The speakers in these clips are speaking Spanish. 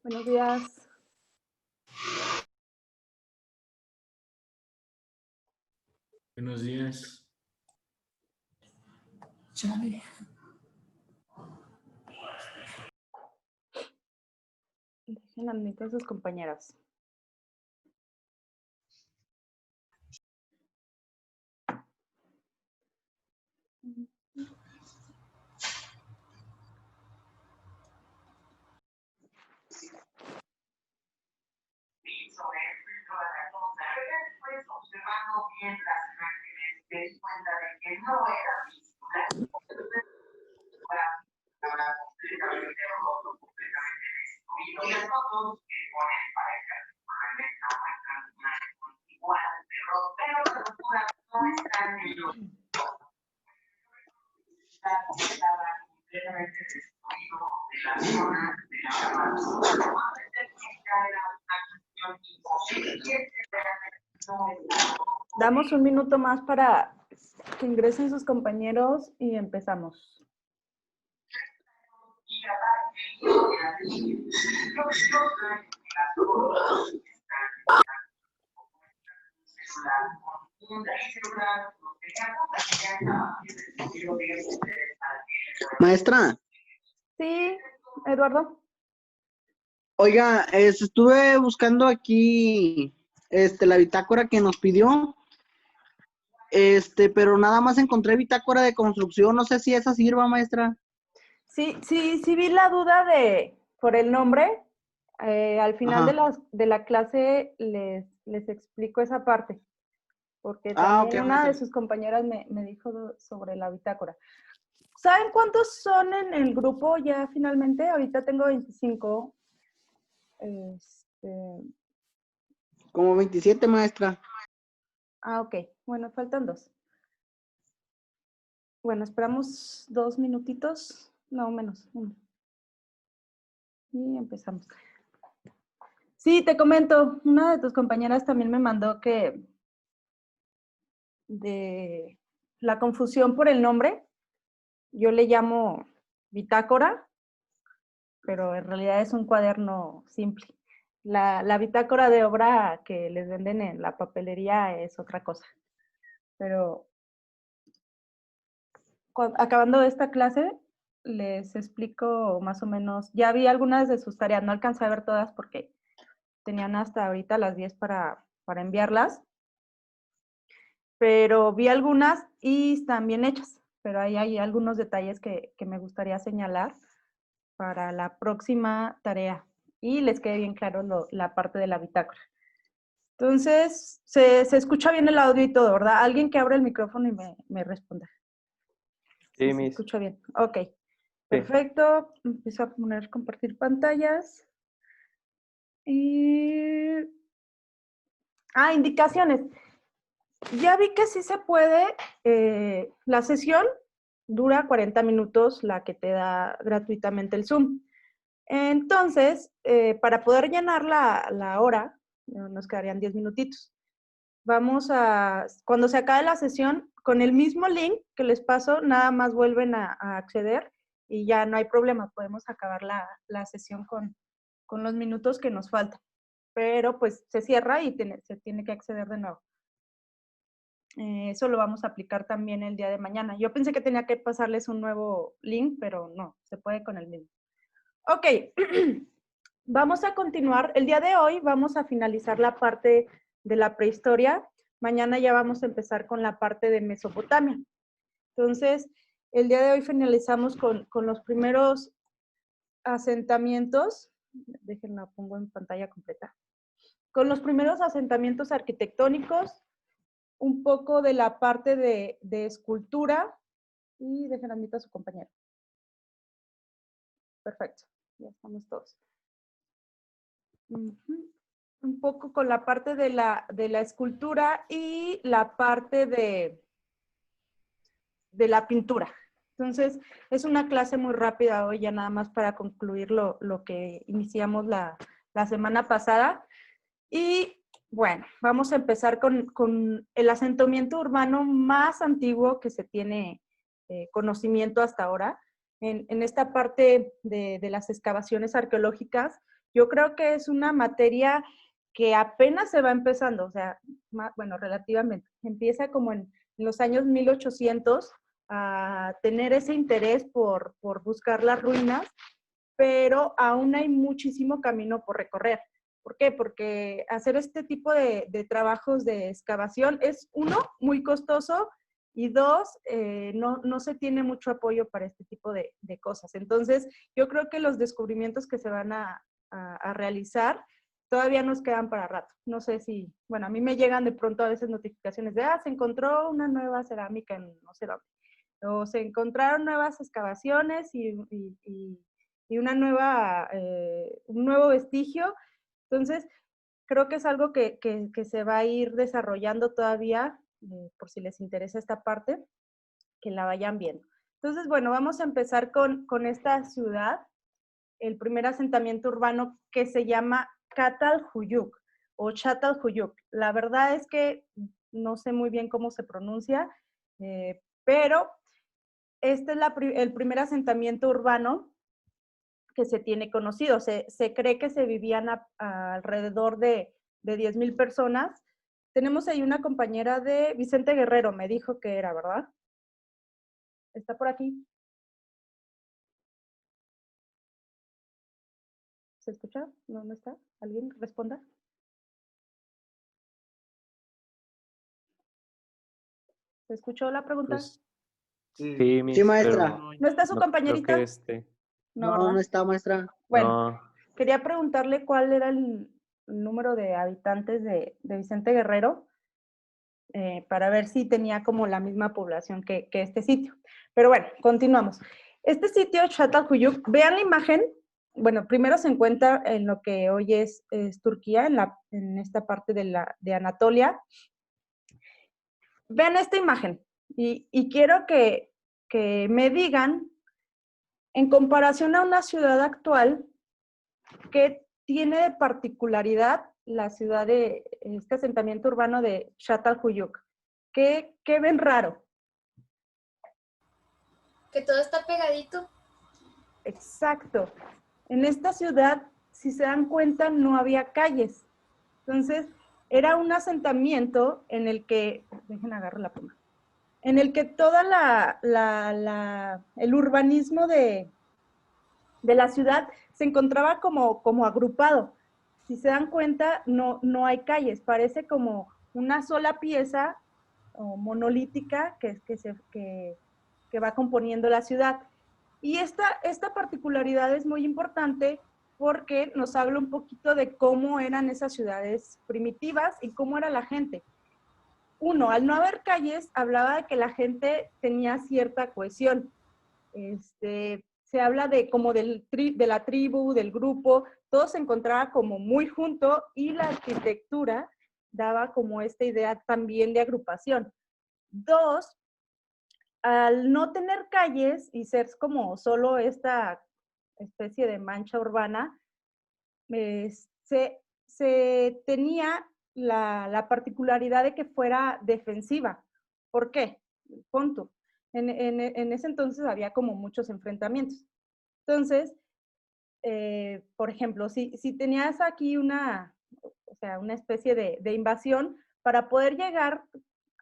Buenos días. Buenos días. Chale. Dejen admitir a sus compañeras. Observando bien las imágenes, te di cuenta de que no era víctima, era completamente roto, completamente destruido. Y las fotos que ponen para el planeta muestran una imagen igual de roto, pero la ruptura no está en los estaba completamente destruido de la zona de la cama. Era una cuestión imposible. Damos un minuto más para que ingresen sus compañeros y empezamos. Maestra, Sí, Eduardo. oiga, estuve buscando aquí la bitácora que nos pidió, pero nada más encontré bitácora de construcción, no sé si esa sirva, maestra. Sí vi la duda por el nombre. Al final de la clase les explico esa parte, porque también Ok, una de maestra. sus compañeras me dijo sobre la bitácora. ¿Saben cuántos son en el grupo ya finalmente? Ahorita tengo 25. Como 27, maestra. Ok. Bueno, faltan 2. Bueno, esperamos 2 minutitos. No, menos. 1. Y empezamos. Sí, te comento. Una de tus compañeras también me mandó que de la confusión por el nombre. Yo le llamo bitácora, pero en realidad es un cuaderno simple. La bitácora de obra que les venden en la papelería es otra cosa. Pero acabando esta clase, les explico más o menos. Ya vi algunas de sus tareas, no alcancé a ver todas porque tenían hasta ahorita las 10 para enviarlas. Pero vi algunas y están bien hechas. Pero ahí hay algunos detalles que me gustaría señalar para la próxima tarea y les quede bien claro la parte de la bitácora. Entonces, se escucha bien el audio y todo, ¿verdad? Alguien que abra el micrófono y me responda. Sí, Se Miss. escucha bien. Ok, perfecto. Empiezo a poner compartir pantallas. Y... indicaciones. Ya vi que sí se puede. La sesión dura 40 minutos, la que te da gratuitamente el Zoom. Entonces, para poder llenar la hora, nos quedarían 10 minutitos. Cuando se acabe la sesión, con el mismo link que les paso, nada más vuelven a acceder y ya no hay problema, podemos acabar la sesión con los minutos que nos faltan. Pero pues se cierra y se tiene que acceder de nuevo. Eso lo vamos a aplicar también el día de mañana. Yo pensé que tenía que pasarles un nuevo link, pero no, se puede con el mismo. Ok, vamos a continuar. El día de hoy vamos a finalizar la parte de la prehistoria. Mañana ya vamos a empezar con la parte de Mesopotamia. Entonces, el día de hoy finalizamos con los primeros asentamientos. Déjenla, pongo en pantalla completa. Con los primeros asentamientos arquitectónicos, un poco de la parte de escultura. Y dejen admitir a su compañero. Perfecto, ya estamos todos. Un poco con la parte de la escultura y la parte de la pintura. Entonces, es una clase muy rápida hoy, ya nada más para concluir lo que iniciamos la semana pasada. Y bueno, vamos a empezar con el asentamiento urbano más antiguo que se tiene conocimiento hasta ahora. En esta parte de las excavaciones arqueológicas, Yo creo que es una materia que apenas se va empezando, o sea, bueno, relativamente. Empieza como en los años 1800 a tener ese interés por buscar las ruinas, pero aún hay muchísimo camino por recorrer. ¿Por qué? Porque hacer este tipo de trabajos de excavación es, uno, muy costoso, y dos, no se tiene mucho apoyo para este tipo de cosas. Entonces, yo creo que los descubrimientos que se van a realizar todavía nos quedan para rato. No sé si, bueno, a mí me llegan de pronto a veces notificaciones de, se encontró una nueva cerámica en no sé dónde, o se encontraron nuevas excavaciones y una nueva, un nuevo vestigio. Entonces, creo que es algo que se va a ir desarrollando todavía, por si les interesa esta parte, que la vayan viendo. Entonces, bueno, vamos a empezar con esta ciudad, el primer asentamiento urbano, que se llama Catalhuyuk o Çatalhöyük. La verdad es que no sé muy bien cómo se pronuncia, pero este es el primer asentamiento urbano que se tiene conocido. Se cree que se vivían alrededor de 10,000 personas. Tenemos ahí una compañera de Vicente Guerrero, me dijo que era, ¿verdad? ¿Está por aquí? ¿Se escucha? ¿No está? ¿Alguien responda? ¿Se escuchó la pregunta? Pues sí, Sí, maestra. pero ¿No está su no creo compañerita? que No, No, ¿verdad? no está, maestra. Bueno, no. quería preguntarle cuál era el número de habitantes de Vicente Guerrero, para ver si tenía como la misma población que este sitio. Pero bueno, continuamos. Este sitio, Çatalhöyük, vean la imagen. Bueno, primero se encuentra en lo que hoy es Turquía, en esta parte de Anatolia. Vean esta imagen y quiero que me digan, en comparación a una ciudad actual, ¿qué tiene de particularidad la ciudad de este asentamiento urbano de Çatalhöyük? ¿Qué ven raro? Que todo está pegadito. Exacto. En esta ciudad, si se dan cuenta, no había calles. Entonces, era un asentamiento en el que, dejen agarrar la pluma, en el que toda el urbanismo de la ciudad se encontraba como agrupado. Si se dan cuenta, no hay calles, parece como una sola pieza o monolítica que va componiendo la ciudad. Y esta particularidad es muy importante porque nos habla un poquito de cómo eran esas ciudades primitivas y cómo era la gente. Uno, al no haber calles, hablaba de que la gente tenía cierta cohesión. Se habla de como de la tribu, del grupo, todo se encontraba como muy junto, y la arquitectura daba como esta idea también de agrupación. Dos, al no tener calles y ser como solo esta especie de mancha urbana, se tenía la particularidad de que fuera defensiva. ¿Por qué? Punto. En ese entonces había como muchos enfrentamientos. Entonces, por ejemplo, si tenías aquí una especie de invasión, para poder llegar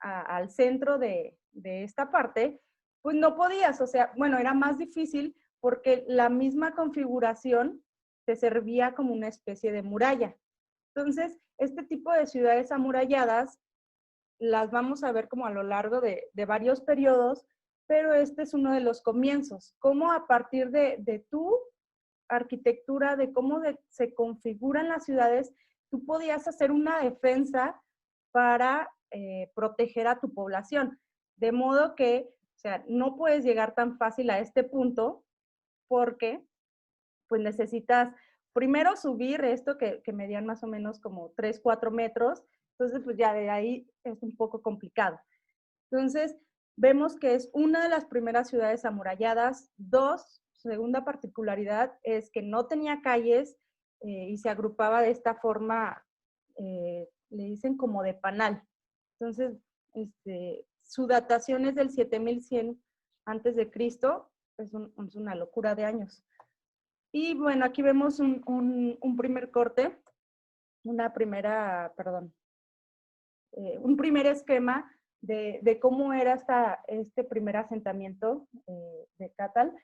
al centro de esta parte, pues no podías, o sea, bueno, era más difícil porque la misma configuración te servía como una especie de muralla. Entonces, este tipo de ciudades amuralladas las vamos a ver como a lo largo de varios periodos, pero este es uno de los comienzos, cómo a partir de tu arquitectura, de cómo se configuran las ciudades, tú podías hacer una defensa para proteger a tu población. De modo que, o sea, no puedes llegar tan fácil a este punto porque pues necesitas primero subir esto que medían más o menos como 3, 4 metros. Entonces, pues ya de ahí es un poco complicado. Entonces, vemos que es una de las primeras ciudades amuralladas. Dos, segunda particularidad es que no tenía calles y se agrupaba de esta forma, le dicen como de panal. Entonces, su datación es del 7100 antes de Cristo, es una locura de años. Y bueno, aquí vemos un primer corte, un primer esquema de cómo era este primer asentamiento de Catal.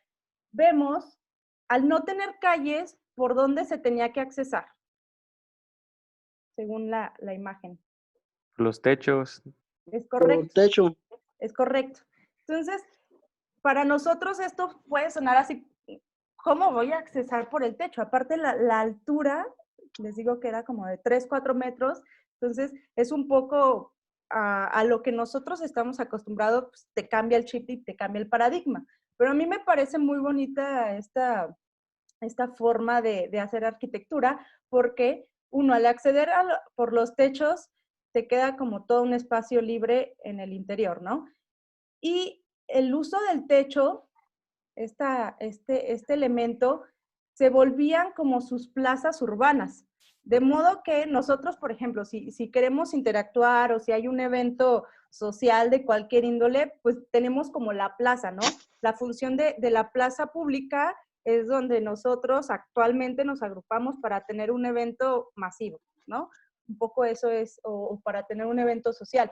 Vemos, al no tener calles, por dónde se tenía que accesar, según la imagen. Los techos. Es Por correcto. techo. Es correcto. Entonces, para nosotros esto puede sonar así, ¿cómo voy a accesar por el techo? Aparte la altura, les digo que era como de 3, 4 metros, entonces es un poco a lo que nosotros estamos acostumbrados, pues, te cambia el chip y te cambia el paradigma. Pero a mí me parece muy bonita esta forma de hacer arquitectura, porque uno, al acceder por los techos, te queda como todo un espacio libre en el interior, ¿no? Y el uso del techo, este elemento, se volvían como sus plazas urbanas. De modo que nosotros, por ejemplo, si queremos interactuar o si hay un evento social de cualquier índole, pues tenemos como la plaza, ¿no? La función de la plaza pública es donde nosotros actualmente nos agrupamos para tener un evento masivo, ¿no? Un poco eso es, o para tener un evento social.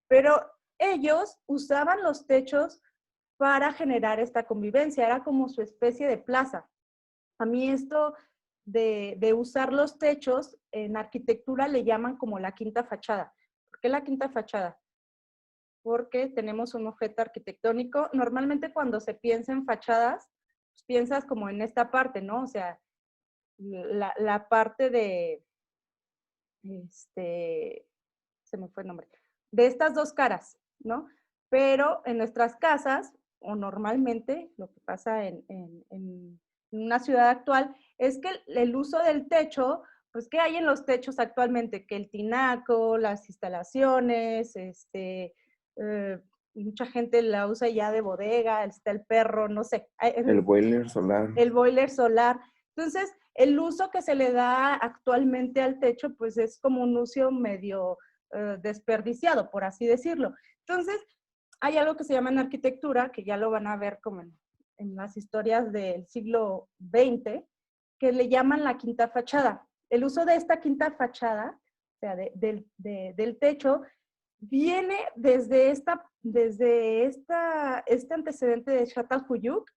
Pero ellos usaban los techos para generar esta convivencia, era como su especie de plaza. A mí esto de usar los techos en arquitectura le llaman como la quinta fachada. ¿Por qué la quinta fachada? Porque tenemos un objeto arquitectónico. Normalmente cuando se piensa en fachadas, pues piensas como en esta parte, ¿no? O sea, la parte de, se me fue el nombre, de estas dos caras, ¿no? Pero en nuestras casas, o normalmente lo que pasa en una ciudad actual, es que el uso del techo, pues, ¿qué hay en los techos actualmente? Que el tinaco, las instalaciones, mucha gente la usa ya de bodega, está el perro, no sé. El boiler solar. El boiler solar. Entonces, el uso que se le da actualmente al techo, pues es como un uso medio desperdiciado, por así decirlo. Entonces, hay algo que se llama en arquitectura, que ya lo van a ver como en las historias del siglo XX, que le llaman la quinta fachada. El uso de esta quinta fachada, o sea, del techo, viene desde este antecedente de Çatalhöyük,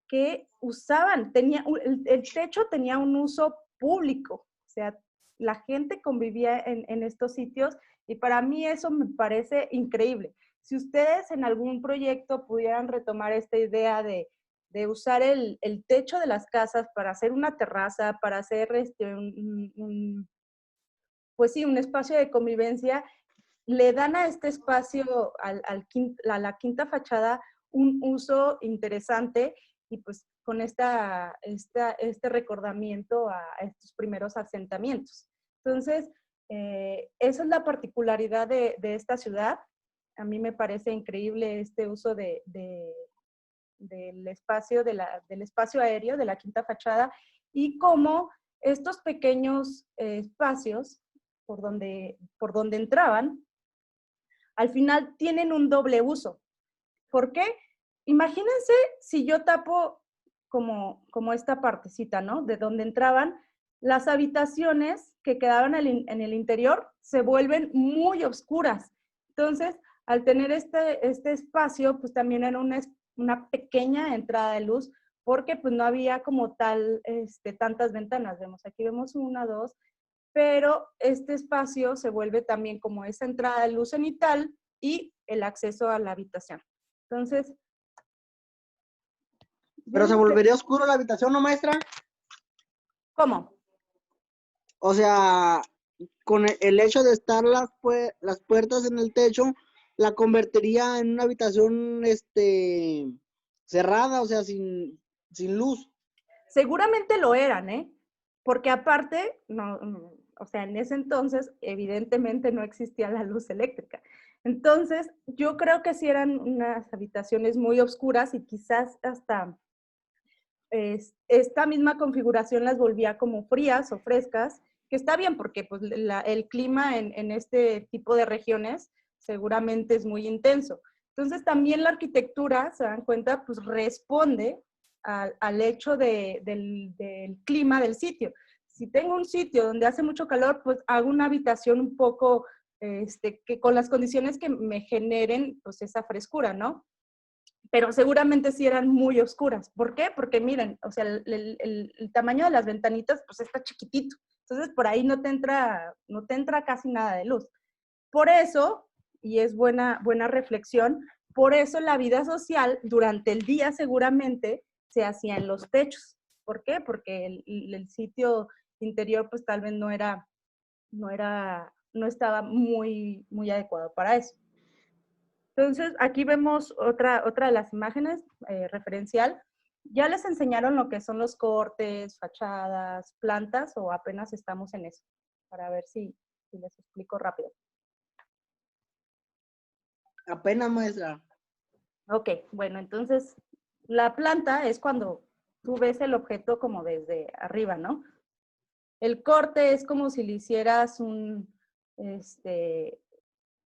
que usaban, el techo tenía un uso público, o sea, la gente convivía en estos sitios y para mí eso me parece increíble. Si ustedes en algún proyecto pudieran retomar esta idea de usar el techo de las casas para hacer una terraza, para hacer pues sí, un espacio de convivencia, le dan a este espacio, a la quinta fachada, un uso interesante y pues con este recordamiento a estos primeros asentamientos. Entonces, esa es la particularidad de esta ciudad. A mí me parece increíble este uso del espacio, del espacio aéreo, de la quinta fachada, y cómo estos pequeños espacios por donde entraban, al final tienen un doble uso. ¿Por qué? Imagínense si yo tapo como esta partecita, ¿no? De donde entraban, las habitaciones que quedaban en el interior se vuelven muy oscuras. Entonces, al tener este espacio, pues también era una pequeña entrada de luz, porque pues no había como tal tantas ventanas. Aquí vemos una, dos, pero este espacio se vuelve también como esa entrada de luz cenital y el acceso a la habitación. Entonces... ¿Pero se volvería oscuro la habitación, no, maestra? ¿Cómo? O sea, con el hecho de estar las puertas en el techo, la convertiría en una habitación cerrada, o sea, sin luz. Seguramente lo eran, ¿eh? Porque aparte, no, o sea, en ese entonces, evidentemente no existía la luz eléctrica. Entonces, yo creo que sí eran unas habitaciones muy oscuras y quizás hasta esta misma configuración las volvía como frías o frescas, que está bien porque pues, el clima en este tipo de regiones seguramente es muy intenso. Entonces, también la arquitectura, se dan cuenta, pues responde al hecho del clima del sitio. Si tengo un sitio donde hace mucho calor, pues hago una habitación un poco, que con las condiciones que me generen, pues esa frescura, ¿no? Pero seguramente sí eran muy oscuras. ¿Por qué? Porque miren, o sea, el tamaño de las ventanitas, pues está chiquitito. Entonces, por ahí no te entra casi nada de luz. Por eso, y es buena reflexión, por eso la vida social durante el día seguramente se hacía en los techos. ¿Por qué? Porque el sitio interior pues tal vez no estaba muy adecuado para eso. Entonces, aquí vemos otra de las imágenes referencial. ¿Ya les enseñaron lo que son los cortes, fachadas, plantas o apenas estamos en eso? Para ver si les explico rápido. Apenas, maestra. Ok, bueno, entonces la planta es cuando tú ves el objeto como desde arriba, ¿no? El corte es como si le hicieras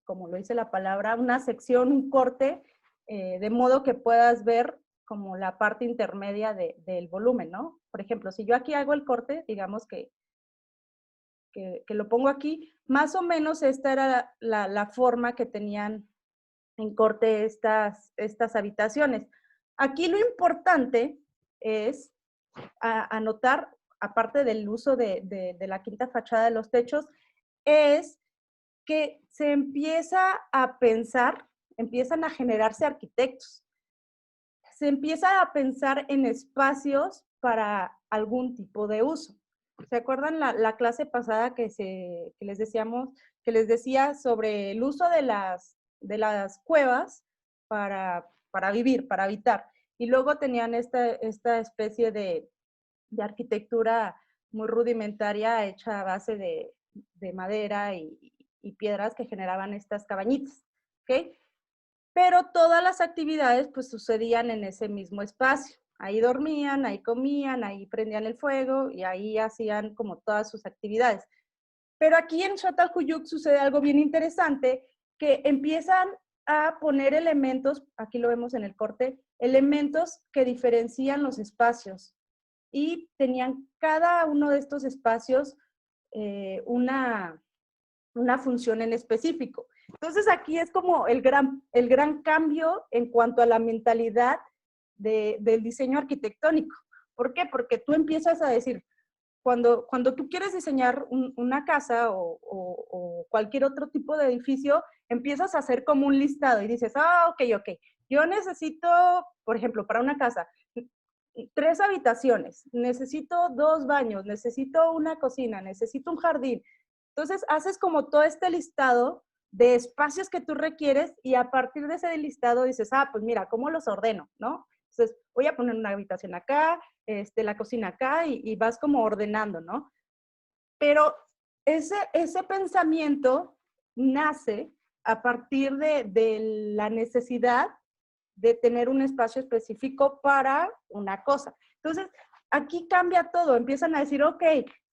como lo dice la palabra, una sección, un corte, de modo que puedas ver como la parte intermedia del volumen, ¿no? Por ejemplo, si yo aquí hago el corte, digamos que lo pongo aquí, más o menos esta era la forma que tenían en corte estas habitaciones. Aquí lo importante es anotar, aparte del uso de la quinta fachada de los techos, es que se empieza a pensar, empiezan a generarse arquitectos. Se empieza a pensar en espacios para algún tipo de uso. ¿Se acuerdan la clase pasada que les decía sobre el uso de las cuevas para vivir, para habitar? Y luego tenían esta especie de arquitectura muy rudimentaria hecha a base de madera y piedras que generaban estas cabañitas, ¿ok? Pero todas las actividades pues sucedían en ese mismo espacio. Ahí dormían, ahí comían, ahí prendían el fuego y ahí hacían como todas sus actividades. Pero aquí en Çatalhöyük sucede algo bien interesante, que empiezan a poner elementos, aquí lo vemos en el corte, elementos que diferencian los espacios. Y tenían cada uno de estos espacios una función en específico. Entonces aquí es como el gran cambio en cuanto a la mentalidad del diseño arquitectónico. ¿Por qué? Porque tú empiezas a decir, cuando tú quieres diseñar una casa o cualquier otro tipo de edificio, empiezas a hacer como un listado y dices, ok, yo necesito, por ejemplo, para una casa, 3 habitaciones, necesito 2 baños, necesito una cocina, necesito un jardín. Entonces, haces como todo este listado de espacios que tú requieres y a partir de ese listado dices, pues mira, ¿cómo los ordeno? ¿No? Entonces, voy a poner una habitación acá, la cocina acá y vas como ordenando, ¿no? Pero ese pensamiento nace a partir de la necesidad de tener un espacio específico para una cosa. Entonces, aquí cambia todo. Empiezan a decir, ok,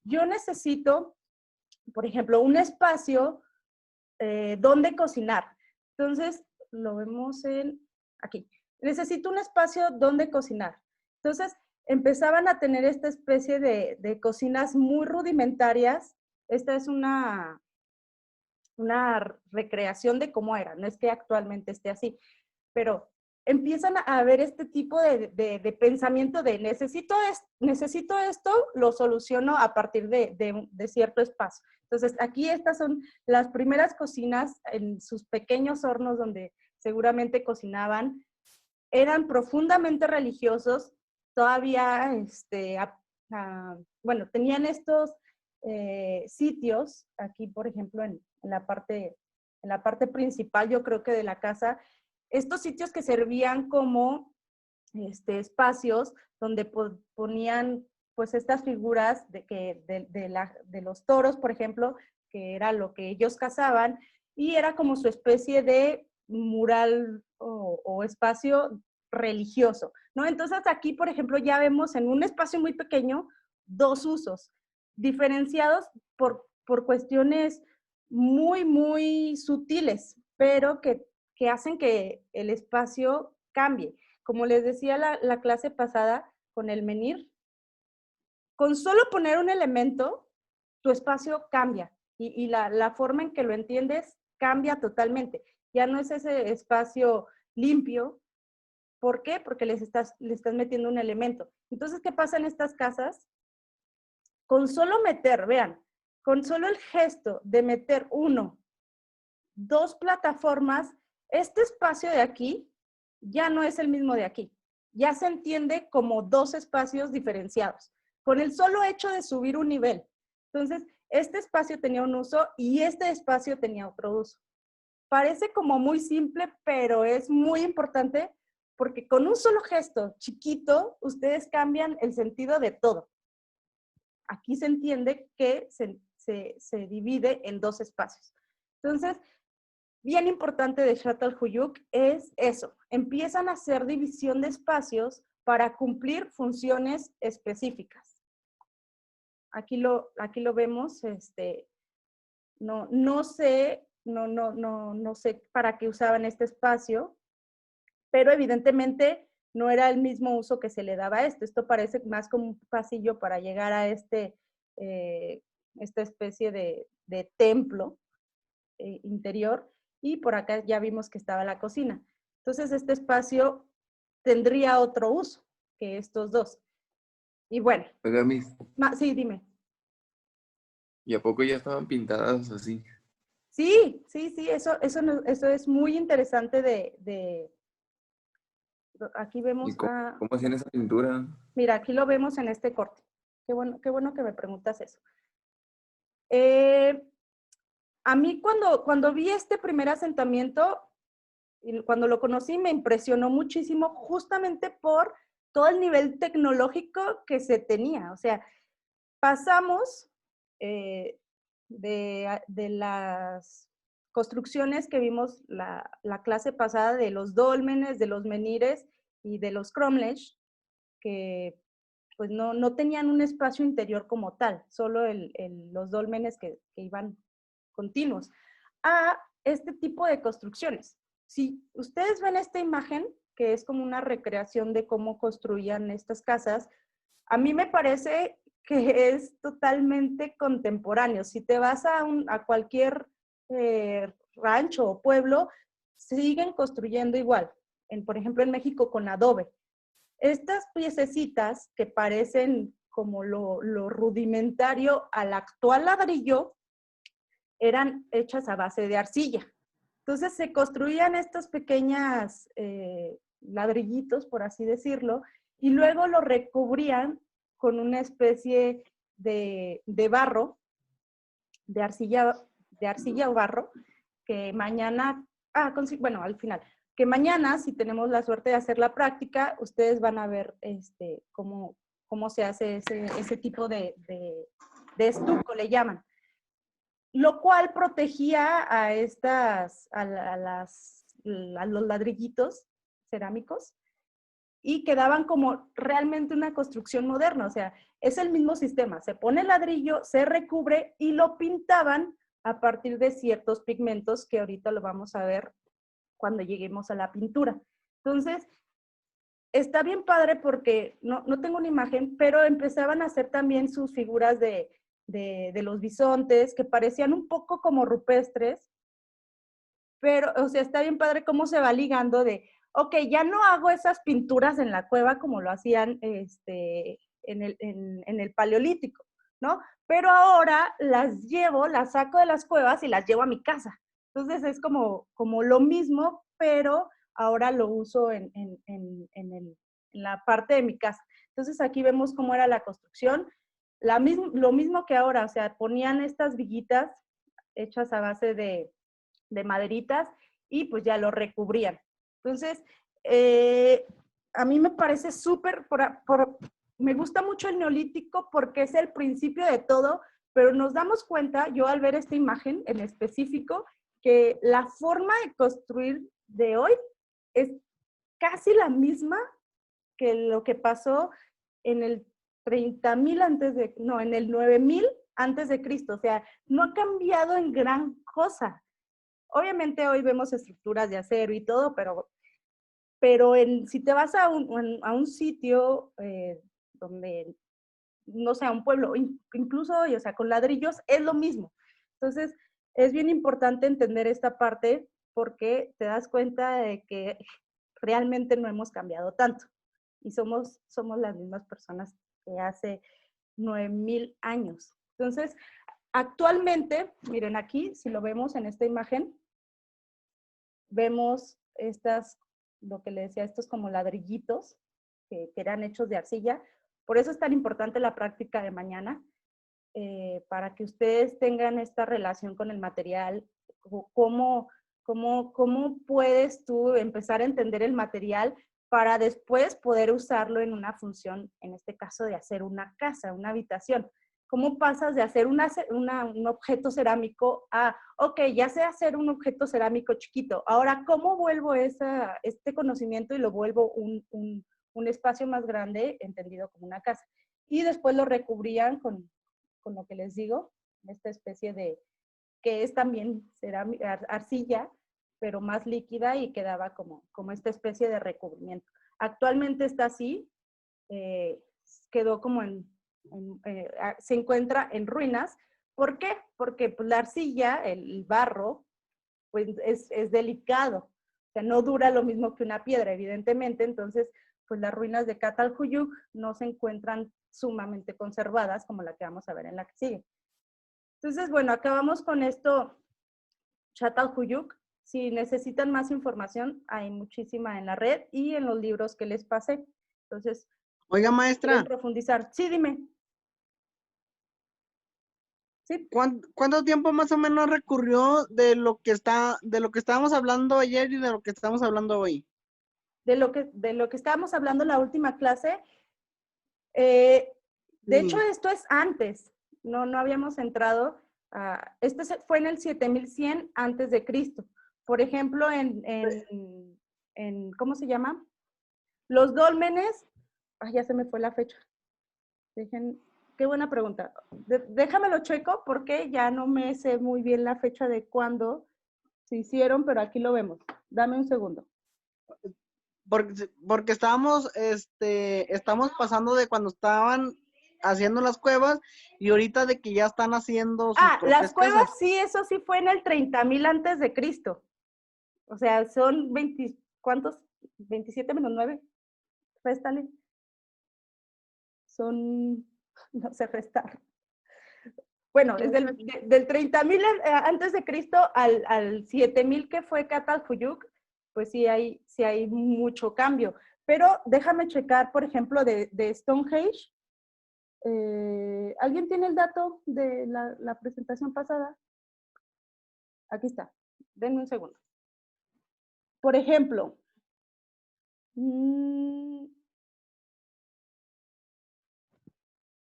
yo necesito, por ejemplo, un espacio donde cocinar. Entonces, lo vemos aquí. Necesito un espacio donde cocinar. Entonces, empezaban a tener esta especie de cocinas muy rudimentarias. Esta es una recreación de cómo era. No es que actualmente esté así, pero empiezan a ver este tipo de pensamiento de necesito esto, lo soluciono a partir de cierto espacio. Entonces, aquí estas son las primeras cocinas en sus pequeños hornos donde seguramente cocinaban. Eran profundamente religiosos, todavía, bueno, tenían estos sitios, aquí por ejemplo en la parte principal, yo creo que de la casa, estos sitios que servían como espacios donde ponían pues estas figuras de los toros, por ejemplo, que era lo que ellos cazaban, y era como su especie de mural o espacio religioso, ¿no? Entonces aquí, por ejemplo, ya vemos en un espacio muy pequeño 2 usos, diferenciados por cuestiones muy sutiles, pero que hacen que el espacio cambie. Como les decía la clase pasada, con el menir, con solo poner un elemento, tu espacio cambia y la forma en que lo entiendes cambia totalmente. Ya no es ese espacio limpio. ¿Por qué? Porque le estás metiendo un elemento. Entonces, ¿qué pasa en estas casas? Con solo meter, vean, con solo el gesto de meter 1, 2 plataformas, este espacio de aquí ya no es el mismo de aquí. Ya se entiende como 2 espacios diferenciados, con el solo hecho de subir un nivel. Entonces, este espacio tenía un uso y este espacio tenía otro uso. Parece como muy simple, pero es muy importante porque con un solo gesto chiquito, ustedes cambian el sentido de todo. Aquí se entiende que se divide en 2 espacios. Entonces, bien importante de Çatalhöyük es eso. Empiezan a hacer división de espacios para cumplir funciones específicas. Aquí lo vemos. No sé para qué usaban este espacio, pero evidentemente no era el mismo uso que se le daba a esto. Esto parece más como un pasillo para llegar a esta especie de templo interior, y por acá ya vimos que estaba la cocina. Entonces este espacio tendría otro uso que estos 2. Y bueno. Oiga, Miss, Sí, dime. ¿y a poco ya estaban pintadas así? Sí, eso es muy interesante aquí vemos. ¿Y cómo hacían esa pintura? Mira, aquí lo vemos en este corte. Qué bueno que me preguntas eso. A mí cuando vi este primer asentamiento, y cuando lo conocí, me impresionó muchísimo justamente por todo el nivel tecnológico que se tenía. O sea, pasamos de las construcciones que vimos la clase pasada, de los dólmenes, de los menires y de los cromlech, que pues no tenían un espacio interior como tal, solo los dólmenes que iban continuos, a este tipo de construcciones. Si ustedes ven esta imagen, que es como una recreación de cómo construían estas casas, a mí me parece que es totalmente contemporáneo. Si te vas a cualquier rancho o pueblo, siguen construyendo igual. Por ejemplo, en México con adobe. Estas piececitas que parecen como lo rudimentario al actual ladrillo, eran hechas a base de arcilla. Entonces se construían estos pequeños ladrillitos, por así decirlo, y luego lo recubrían con una especie de barro, de arcilla o barro, que mañana, al final, que mañana, si tenemos la suerte de hacer la práctica, ustedes van a ver cómo se hace ese tipo de estuco, le llaman. Lo cual protegía a los ladrillitos cerámicos y quedaban como realmente una construcción moderna. O sea, es el mismo sistema. Se pone el ladrillo, se recubre y lo pintaban a partir de ciertos pigmentos que ahorita lo vamos a ver cuando lleguemos a la pintura. Entonces, está bien padre porque no tengo una imagen, pero empezaban a hacer también sus figuras de los bisontes, que parecían un poco como rupestres, pero, o sea, está bien padre cómo se va ligando de, ok, ya no hago esas pinturas en la cueva como lo hacían en el Paleolítico, ¿no? Pero ahora las saco de las cuevas y las llevo a mi casa. Entonces es como lo mismo, pero ahora lo uso en la parte de mi casa. Entonces aquí vemos cómo era la construcción. Lo mismo que ahora, o sea, ponían estas viguitas hechas a base de maderitas y pues ya lo recubrían. Entonces, a mí me parece súper, me gusta mucho el neolítico porque es el principio de todo, pero nos damos cuenta, yo al ver esta imagen en específico, que la forma de construir de hoy es casi la misma que lo que pasó en el 30,000 en el 9,000 antes de Cristo. O sea, no ha cambiado en gran cosa. Obviamente hoy vemos estructuras de acero y todo, pero pero si te vas a un sitio donde, no sé, a un pueblo, incluso hoy, o sea, con ladrillos, es lo mismo. Entonces, es bien importante entender esta parte porque te das cuenta de que realmente no hemos cambiado tanto y somos las mismas personas que hace 9,000 años. Entonces, actualmente, miren aquí, si lo vemos en esta imagen, vemos lo que le decía, estos como ladrillitos que eran hechos de arcilla. Por eso es tan importante la práctica de mañana, para que ustedes tengan esta relación con el material, cómo puedes tú empezar a entender el material para después poder usarlo en una función, en este caso de hacer una casa, una habitación. ¿Cómo pasas de hacer un objeto cerámico a, ok, ya sé hacer un objeto cerámico chiquito, ahora cómo vuelvo este conocimiento y lo vuelvo un espacio más grande, entendido como una casa? Y después lo recubrían con lo que les digo, esta especie de, que es también arcilla, pero más líquida y quedaba como esta especie de recubrimiento. Actualmente está así, quedó como se encuentra en ruinas. ¿Por qué? Porque pues, la arcilla, el barro, pues es delicado, o sea, no dura lo mismo que una piedra, evidentemente, entonces, pues las ruinas de Catalhuyuk no se encuentran sumamente conservadas como la que vamos a ver en la que sigue. Entonces, bueno, acabamos con esto, Çatalhöyük. Si necesitan más información, hay muchísima en la red y en los libros que les pasé. Entonces, Oiga, maestra, profundizar. Sí, dime. Sí. ¿cuánto tiempo más o menos recurrió de lo que estábamos hablando ayer y de lo que estamos hablando hoy? De lo que estábamos hablando en la última clase, de hecho, esto es antes, no habíamos entrado, este fue en el 7100 antes de Cristo. Por ejemplo, en ¿cómo se llama? Los dólmenes, ya se me fue la fecha. Qué buena pregunta. Déjamelo checo porque ya no me sé muy bien la fecha de cuándo se hicieron, pero aquí lo vemos. Dame un segundo. Porque estamos pasando de cuando estaban haciendo las cuevas y ahorita de que ya están haciendo sus propias las cuevas, casas. sí, eso sí fue en el 30,000 antes de Cristo. O sea, son 20, ¿cuántos? 27 menos 9. Réstale. Son, no sé restar. Bueno, es del 30,000 antes de Cristo al 7,000 que fue Catalhuyuk, pues sí hay mucho cambio. Pero déjame checar, por ejemplo, de Stonehenge. ¿Alguien tiene el dato de la presentación pasada? Aquí está. Denme un segundo. Por ejemplo,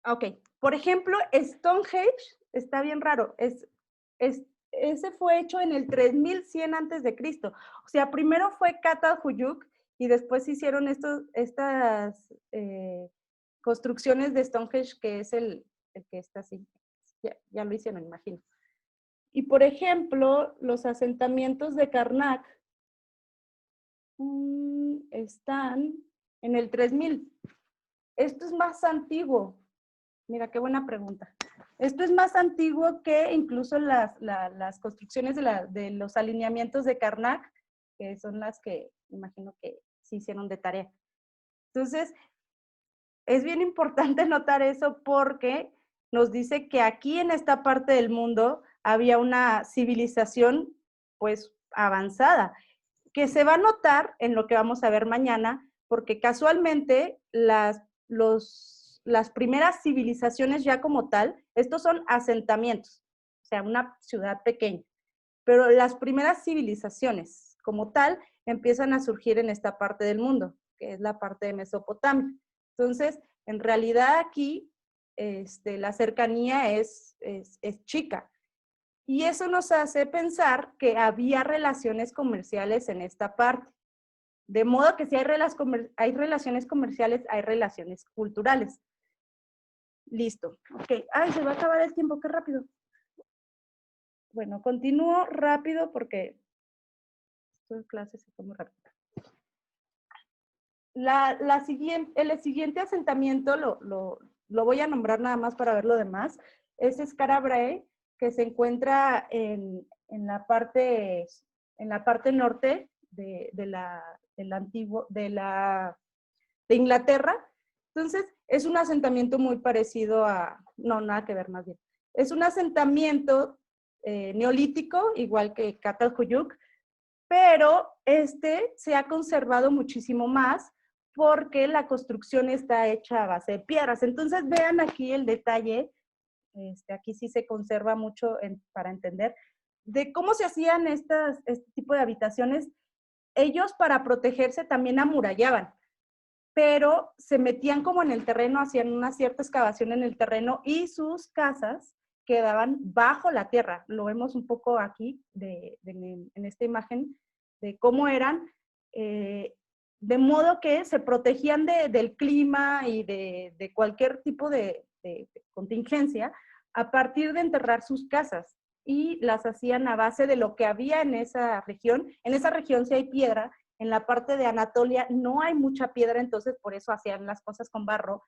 ok, por ejemplo, Stonehenge está bien raro. Ese fue hecho en el 3100 antes de Cristo. O sea, primero fue Catalhuyuk y después hicieron estas construcciones de Stonehenge, que es el que está así. Ya lo hicieron, imagino. Y por ejemplo, los asentamientos de Karnak están en el 3000. Esto es más antiguo. Mira, qué buena pregunta. Esto es más antiguo que incluso las construcciones de los alineamientos de Karnak, que son las que imagino que se hicieron de tarea. Entonces, es bien importante notar eso porque nos dice que aquí en esta parte del mundo había una civilización pues avanzada, que se va a notar en lo que vamos a ver mañana, porque casualmente las primeras civilizaciones ya como tal, estos son asentamientos, o sea, una ciudad pequeña, pero las primeras civilizaciones como tal empiezan a surgir en esta parte del mundo, que es la parte de Mesopotamia. Entonces, en realidad aquí la cercanía es chica. Y eso nos hace pensar que había relaciones comerciales en esta parte. De modo que si hay relaciones comerciales, hay relaciones culturales. Listo. Ok. Ay, se va a acabar el tiempo, qué rápido. Bueno, continúo rápido porque esta clase se fue muy rápido. el siguiente asentamiento, lo voy a nombrar nada más para ver lo demás, es Skara Brae, que se encuentra en la parte norte de Inglaterra. Entonces, es un asentamiento muy parecido no, nada que ver más bien. Es un asentamiento neolítico, igual que Catalhuyuk, pero se ha conservado muchísimo más porque la construcción está hecha a base de piedras. Entonces, vean aquí el detalle, aquí sí se conserva mucho para entender, de cómo se hacían este tipo de habitaciones. Ellos, para protegerse, también amurallaban, pero se metían como en el terreno, hacían una cierta excavación en el terreno y sus casas quedaban bajo la tierra. Lo vemos un poco aquí en esta imagen de cómo eran, de modo que se protegían del clima y de cualquier tipo de contingencia a partir de enterrar sus casas, y las hacían a base de lo que había en esa región. En esa región sí hay piedra. En la parte de Anatolia no hay mucha piedra, entonces por eso hacían las cosas con barro.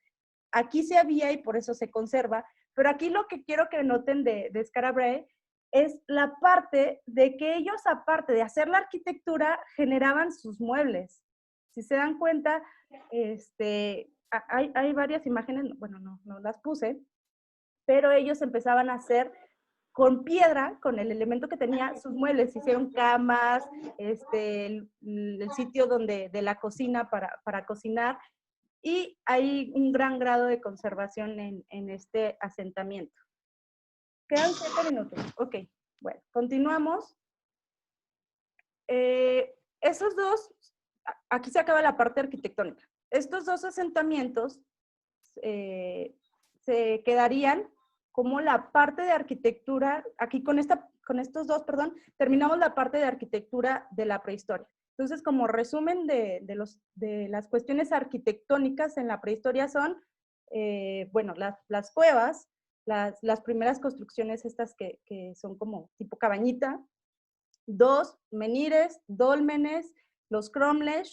Aquí sí había y por eso se conserva. Pero aquí lo que quiero que noten de Skara Brae es la parte de que ellos, aparte de hacer la arquitectura, generaban sus muebles. Si se dan cuenta, hay varias imágenes, bueno, no las puse, pero ellos empezaban a hacer con piedra, con el elemento que tenía, sus muebles. Hicieron camas, el sitio de la cocina para cocinar, y hay un gran grado de conservación en este asentamiento. Quedan 7 minutos. Ok, bueno, continuamos. Esos dos, aquí se acaba la parte arquitectónica. Estos dos asentamientos se quedarían como la parte de arquitectura. Aquí con estos dos, terminamos la parte de arquitectura de la prehistoria. Entonces, como resumen de las cuestiones arquitectónicas en la prehistoria son, bueno, las cuevas, las primeras construcciones estas que son como tipo cabañita, 2 menhires, dólmenes, los cromlech,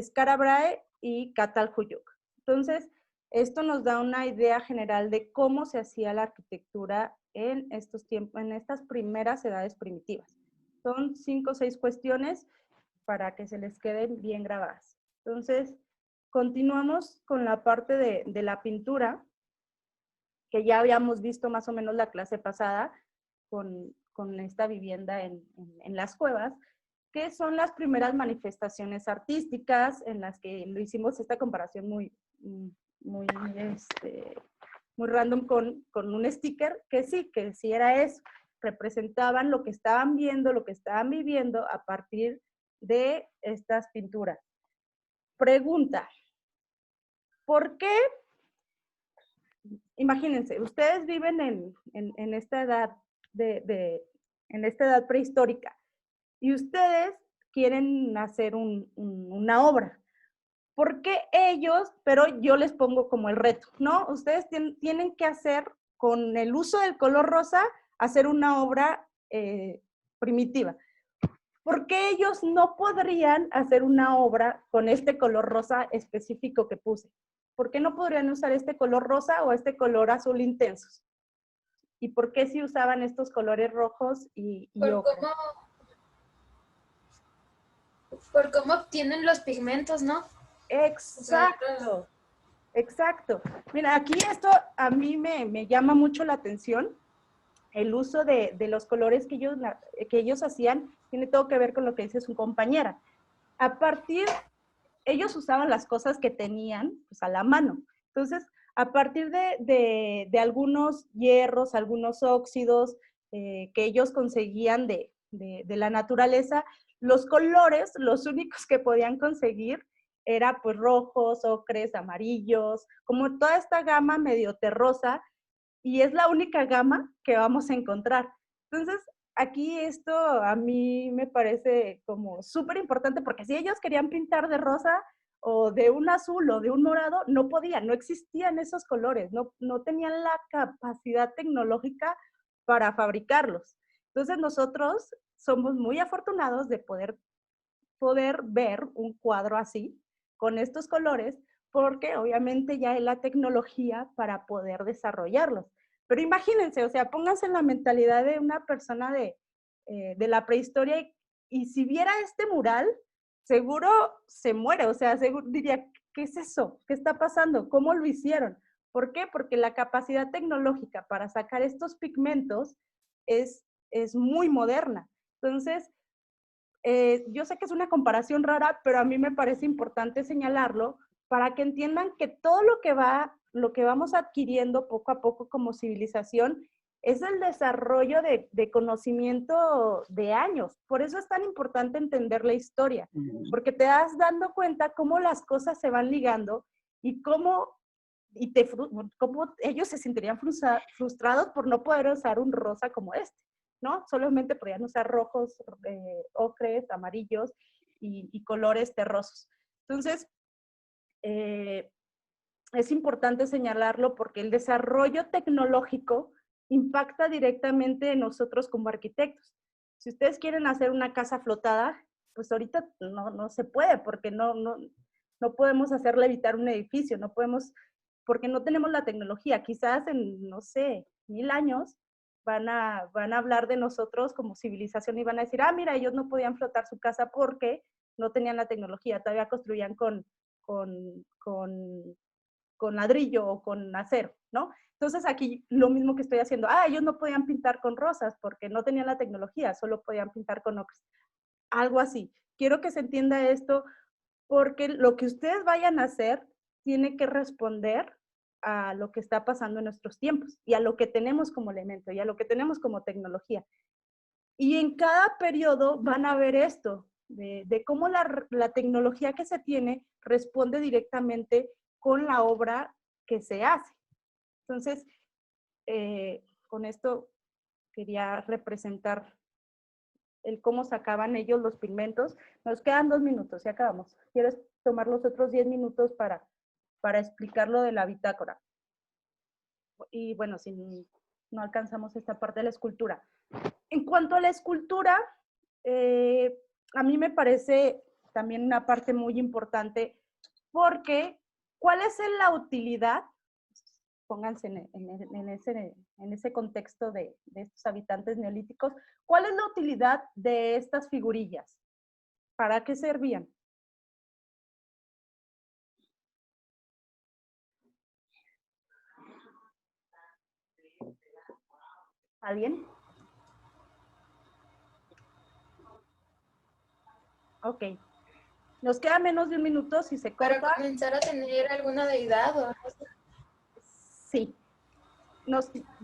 Skara Brae y Catalhuyuk. Entonces, esto nos da una idea general de cómo se hacía la arquitectura en estos tiempos, en estas primeras edades primitivas. Son 5 o 6 cuestiones para que se les queden bien grabadas. Entonces, continuamos con la parte de la pintura, que ya habíamos visto más o menos la clase pasada con esta vivienda en las cuevas, que son las primeras manifestaciones artísticas en las que lo hicimos esta comparación muy random con un sticker, que sí era eso. Representaban lo que estaban viendo, lo que estaban viviendo a partir de estas pinturas. Pregunta: ¿por qué? Imagínense, ustedes viven en esta edad en esta edad prehistórica y ustedes quieren hacer una obra. ¿Por qué ellos? Pero yo les pongo como el reto, ¿no? Ustedes tienen que hacer, con el uso del color rosa, hacer una obra primitiva. ¿Por qué ellos no podrían hacer una obra con este color rosa específico que puse? ¿Por qué no podrían usar este color rosa o este color azul intensos? ¿Y por qué si usaban estos colores rojos y ocre? Por cómo obtienen los pigmentos, ¿no? Exacto, exacto. Mira, aquí esto a mí me llama mucho la atención. El uso de los colores que ellos hacían tiene todo que ver con lo que dice su compañera. Ellos usaban las cosas que tenían pues, a la mano. Entonces, a partir de algunos hierros, algunos óxidos que ellos conseguían de la naturaleza, los colores, los únicos que podían conseguir era pues rojos, ocres, amarillos, como toda esta gama medio terrosa, y es la única gama que vamos a encontrar. Entonces, aquí esto a mí me parece como súper importante, porque si ellos querían pintar de rosa o de un azul o de un morado, no podían, no existían esos colores, no tenían la capacidad tecnológica para fabricarlos. Entonces, nosotros somos muy afortunados de poder ver un cuadro así, con estos colores, porque obviamente ya hay la tecnología para poder desarrollarlos. Pero imagínense, o sea, pónganse en la mentalidad de una persona de la prehistoria y si viera este mural, seguro se muere, o sea, seguro diría, ¿qué es eso? ¿Qué está pasando? ¿Cómo lo hicieron? ¿Por qué? Porque la capacidad tecnológica para sacar estos pigmentos es muy moderna. Entonces, yo sé que es una comparación rara, pero a mí me parece importante señalarlo para que entiendan que todo lo que vamos adquiriendo poco a poco como civilización es el desarrollo de conocimiento de años. Por eso es tan importante entender la historia, porque te das dando cuenta cómo las cosas se van ligando y cómo ellos se sentirían frustrados por no poder usar un rosa como este, ¿no? Solamente podían usar rojos, ocres, amarillos y colores terrosos. Entonces, es importante señalarlo porque el desarrollo tecnológico impacta directamente en nosotros como arquitectos. Si ustedes quieren hacer una casa flotada, pues ahorita no se puede porque no podemos hacer levitar un edificio, no podemos, porque no tenemos la tecnología. Quizás en, no sé, 1000 años van a hablar de nosotros como civilización y van a decir, ah, mira, ellos no podían flotar su casa porque no tenían la tecnología, todavía construían con ladrillo o con acero, ¿no? Entonces aquí lo mismo que estoy haciendo, ellos no podían pintar con rosas porque no tenían la tecnología, solo podían pintar con ocres. Algo así. Quiero que se entienda esto porque lo que ustedes vayan a hacer tiene que responder a lo que está pasando en nuestros tiempos y a lo que tenemos como elemento y a lo que tenemos como tecnología. Y en cada periodo van a ver esto, de cómo la tecnología que se tiene responde directamente con la obra que se hace. Entonces, con esto quería representar el cómo sacaban ellos los pigmentos. Nos quedan 2 minutos y acabamos. ¿Quieres tomar los otros 10 minutos para explicar lo de la bitácora? Y bueno, si no alcanzamos esta parte de la escultura. En cuanto a la escultura, a mí me parece también una parte muy importante porque ¿cuál es la utilidad? Pónganse en ese contexto de estos habitantes neolíticos. ¿Cuál es la utilidad de estas figurillas? ¿Para qué servían? ¿Alguien? Ok. Nos queda menos de 1 minuto si se corta. ¿Para comenzar a tener alguna deidad o algo así? Sí.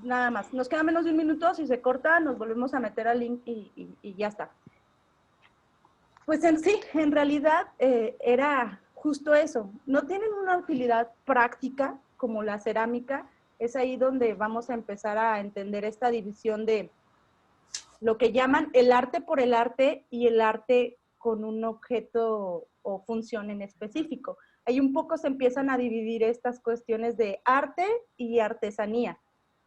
Nada más. Nos queda menos de 1 minuto. Si se corta, nos volvemos a meter al link y ya está. Pues sí, en realidad era justo eso. No tienen una utilidad práctica como la cerámica. Es ahí donde vamos a empezar a entender esta división de lo que llaman el arte por el arte y el arte con un objeto o función en específico. Ahí un poco se empiezan a dividir estas cuestiones de arte y artesanía.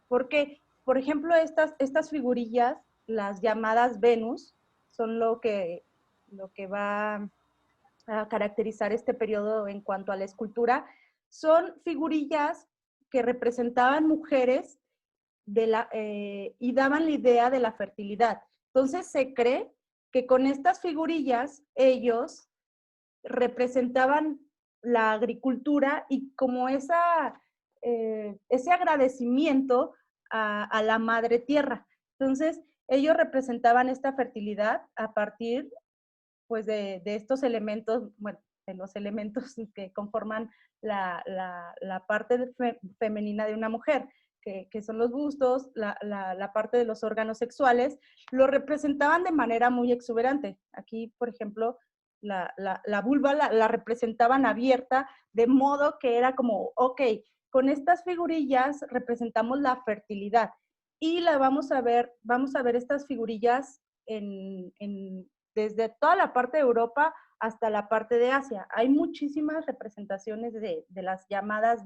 Porque, por ejemplo, estas figurillas, las llamadas Venus, son lo que va a caracterizar este periodo en cuanto a la escultura. Son figurillas que representaban mujeres y daban la idea de la fertilidad. Entonces se cree que con estas figurillas ellos representaban la agricultura y como ese agradecimiento a la madre tierra. Entonces ellos representaban esta fertilidad a partir pues de estos elementos, bueno, de los elementos que conforman la parte femenina de una mujer, que son los bustos, la parte de los órganos sexuales, lo representaban de manera muy exuberante. Aquí, por ejemplo, la vulva la representaban abierta, de modo que era como, ok, con estas figurillas representamos la fertilidad. Y vamos a ver estas figurillas desde toda la parte de Europa hasta la parte de Asia. Hay muchísimas representaciones de las llamadas